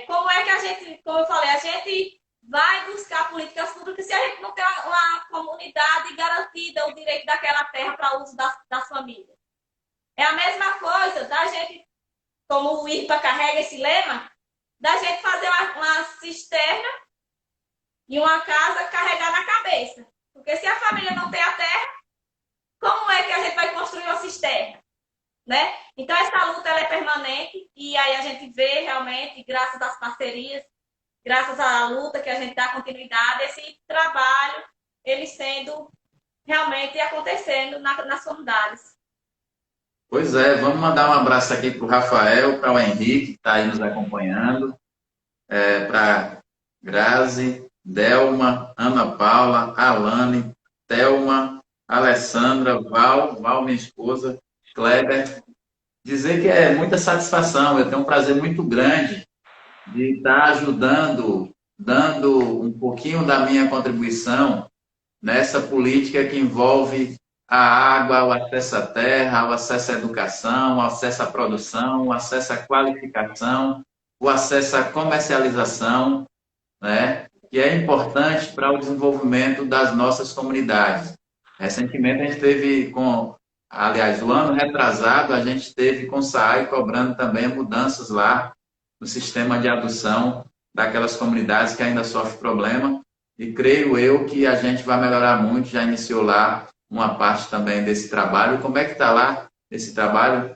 como é que a gente, como eu falei, a gente vai buscar políticas públicas se a gente não tem uma comunidade garantida o direito daquela terra para uso das famílias? É a mesma coisa da gente, como o IRPA carrega esse lema, da gente fazer uma cisterna e uma casa carregar na cabeça. Porque se a família não tem a terra, como é que a gente vai construir uma cisterna? Né? Então, essa luta ela é permanente e aí a gente vê realmente, graças às parcerias, graças à luta que a gente dá continuidade, esse trabalho, ele sendo realmente acontecendo nas comunidades. Pois é, vamos mandar um abraço aqui para o Rafael, para o Henrique, que está aí nos acompanhando, para Grazi, Delma, Ana Paula, Alane, Thelma, Alessandra, Val, minha esposa, Kleber. Dizer que é muita satisfação, eu tenho um prazer muito grande de estar ajudando, dando um pouquinho da minha contribuição nessa política que envolve a água, o acesso à terra, o acesso à educação, o acesso à produção, o acesso à qualificação, o acesso à comercialização, né? Que é importante para o desenvolvimento das nossas comunidades. Recentemente a gente teve aliás, o ano retrasado, a gente teve com o SAAI cobrando também mudanças lá no sistema de adução daquelas comunidades que ainda sofrem problema. E creio eu que a gente vai melhorar muito, já iniciou lá uma parte também desse trabalho. Como é que está lá esse trabalho?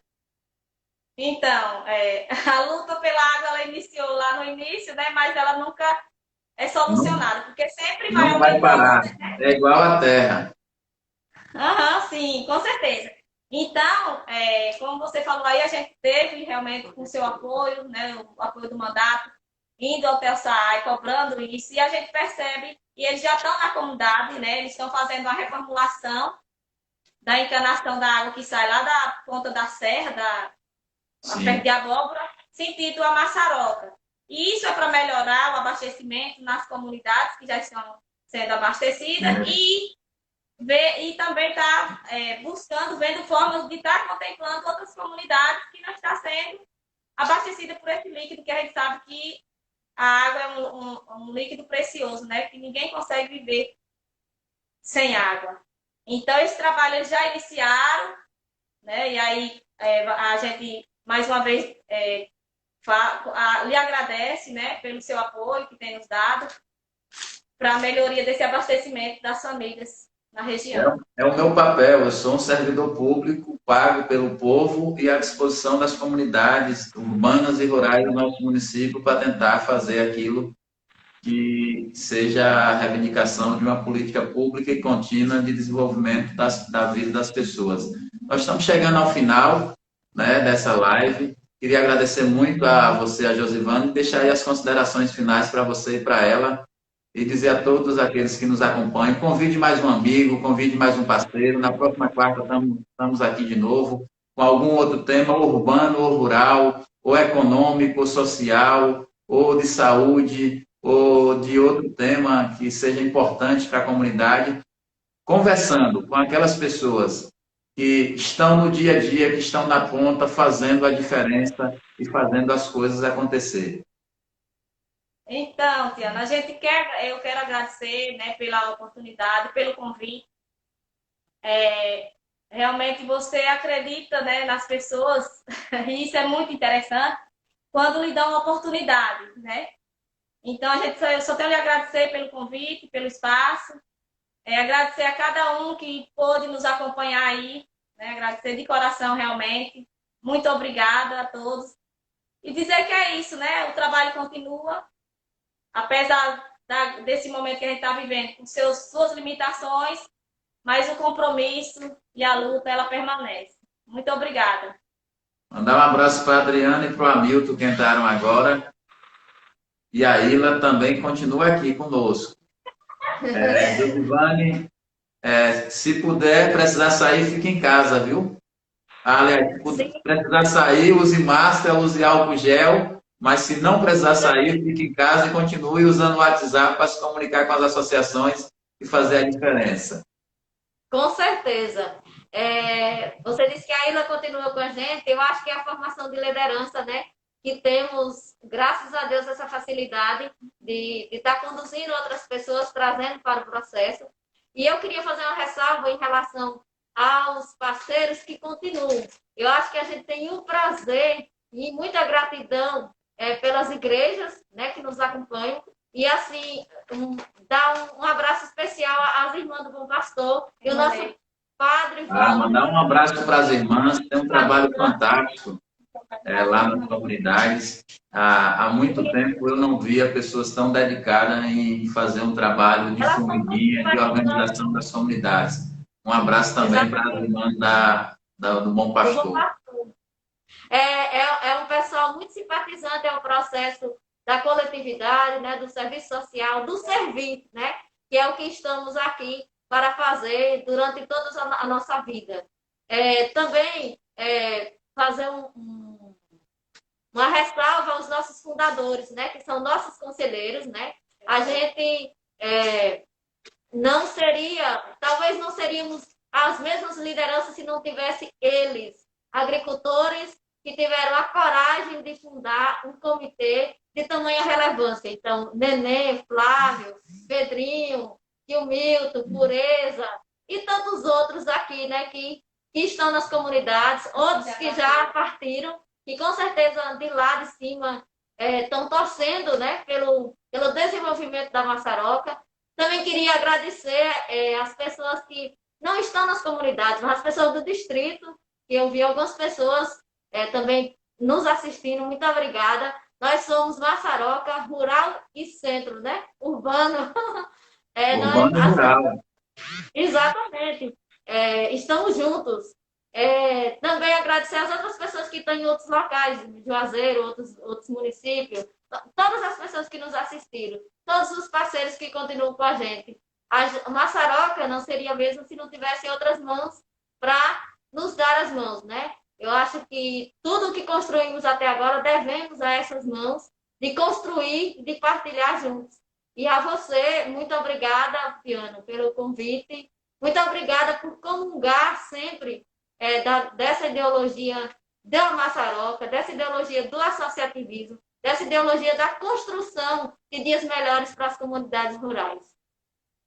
Então, a luta pela água ela iniciou lá no início, né? Mas ela nunca é solucionada, porque sempre vai Não vai parar, né? é igual a terra. Sim, com certeza. Então, como você falou aí, a gente teve realmente com o seu apoio, né, o apoio do mandato, indo até o SAAI, cobrando isso, e a gente percebe que eles já estão na comunidade, né? Eles estão fazendo a reformulação da encanação da água que sai lá da ponta da serra, perto de Abóbora, sentido a Massaroca. E isso é para melhorar o abastecimento nas comunidades que já estão sendo abastecidas e também está buscando, vendo formas de estar contemplando outras comunidades que não estão sendo abastecidas por esse líquido, que a gente sabe que a água é um líquido precioso, né? Que ninguém consegue viver sem água. Então, esse trabalho eles já iniciaram, né? E aí a gente, mais uma vez, lhe agradece, né, pelo seu apoio que tem nos dado para a melhoria desse abastecimento das famílias na região. É o meu papel, eu sou um servidor público, pago pelo povo e à disposição das comunidades urbanas e rurais do nosso município para tentar fazer aquilo que seja a reivindicação de uma política pública e contínua de desenvolvimento da vida das pessoas. Nós estamos chegando ao final, né, dessa live. Queria agradecer muito a você, a Josivane, e deixar aí as considerações finais para você e para ela, e dizer a todos aqueles que nos acompanham, convide mais um amigo, convide mais um parceiro. Na próxima quarta estamos aqui de novo, com algum outro tema, ou urbano, ou rural, ou econômico, ou social, ou de saúde, ou de outro tema que seja importante para a comunidade, conversando com aquelas pessoas que estão no dia a dia, que estão na ponta, fazendo a diferença e fazendo as coisas acontecer. Então, Tiana, eu quero agradecer, né, pela oportunidade, pelo convite. Realmente você acredita, né, nas pessoas, e isso é muito interessante, quando lhe dão uma oportunidade, né? Então, eu só tenho a lhe agradecer pelo convite, pelo espaço, agradecer a cada um que pôde nos acompanhar aí, né? Agradecer de coração, realmente. Muito obrigada a todos. E dizer que é isso, né? O trabalho continua, apesar desse momento que a gente está vivendo, com suas limitações, mas o compromisso e a luta, ela permanece. Muito obrigada. Mandar um abraço para a Adriana e para o Hamilton, que entraram agora. E a Ilha também continua aqui conosco. Josivane, se puder, precisar sair, fique em casa, viu? Aliás, se precisar sair, use máscara, use álcool gel, mas se não precisar sair, fique em casa e continue usando o WhatsApp para se comunicar com as associações e fazer a diferença. Com certeza. Você disse que a Ilha continua com a gente. Eu acho que é a formação de liderança, né? Que temos, graças a Deus, essa facilidade de estar conduzindo outras pessoas, trazendo para o processo. E eu queria fazer uma ressalva em relação aos parceiros que continuam. Eu acho que a gente tem um prazer e muita gratidão pelas igrejas, né, que nos acompanham. E, assim, dar um abraço especial às irmãs do Bom Pastor e o nosso padre. Mandar um abraço para as irmãs, tem um trabalho fantástico lá nas comunidades. Há muito tempo eu não via pessoas tão dedicadas em fazer um trabalho de formiguinha, de organização das comunidades. Um abraço também para as irmãs do Bom Pastor. É um pessoal muito simpatizante ao processo da coletividade, né, do serviço social, do serviço, né, que é o que estamos aqui para fazer durante toda a nossa vida. Também fazer uma ressalva aos nossos fundadores, né, que são nossos conselheiros, né? A gente talvez não seríamos as mesmas lideranças se não tivesse eles, agricultores que tiveram a coragem de fundar um comitê de tamanha relevância. Então, Nenê, Flávio, Pedrinho, Tio Milton, Pureza e tantos outros aqui, né, que estão nas comunidades, outros que já partiram, e com certeza de lá de cima estão torcendo, né, pelo desenvolvimento da Massaroca. Também queria agradecer as pessoas que não estão nas comunidades, mas as pessoas do distrito, que eu vi algumas pessoas também nos assistindo. Muito obrigada. Nós somos Massaroca, rural e centro, né? Urbano. Urbano e rural. Exatamente. Estamos juntos. Também agradecer às outras pessoas que estão em outros locais, Juazeiro, outros municípios, todas as pessoas que nos assistiram, todos os parceiros que continuam com a gente. A Maçaroca não seria mesmo se não tivesse outras mãos para nos dar as mãos, né? Eu acho que tudo que construímos até agora devemos a essas mãos de construir, de partilhar juntos. E a você, muito obrigada, Piano, pelo convite. Muito obrigada por comungar sempre dessa ideologia da Maçaroca, dessa ideologia do associativismo, dessa ideologia da construção de dias melhores para as comunidades rurais.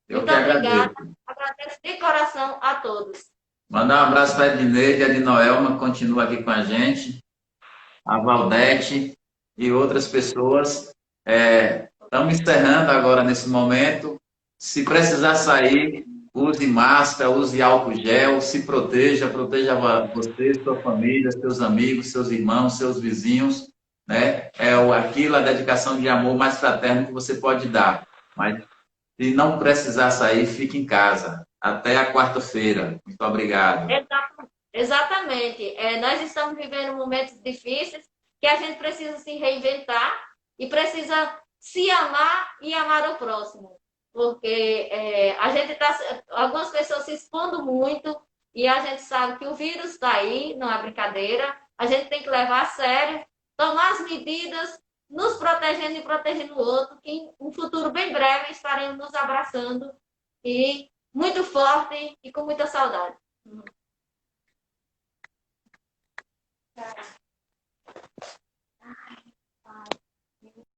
Eu Muito que obrigada. agradeço. Agradeço de coração a todos. Mandar um abraço para a Edneide, a Ednoelma, que continua aqui com a gente, a Valdete e outras pessoas. Estamos encerrando agora nesse momento. Se precisar sair, use máscara, use álcool gel, se proteja, proteja você, sua família, seus amigos, seus irmãos, seus vizinhos, né? Aquilo, a dedicação de amor mais fraterno que você pode dar. Mas se não precisar sair, fique em casa. Até a quarta-feira. Muito obrigado. Exatamente. Nós estamos vivendo momentos difíceis que a gente precisa se reinventar e precisa se amar e amar o próximo. Porque a gente algumas pessoas se expondo muito e a gente sabe que o vírus está aí, não é brincadeira. A gente tem que levar a sério, tomar as medidas, nos protegendo e protegendo o outro, que em um futuro bem breve estaremos nos abraçando e muito forte e com muita saudade.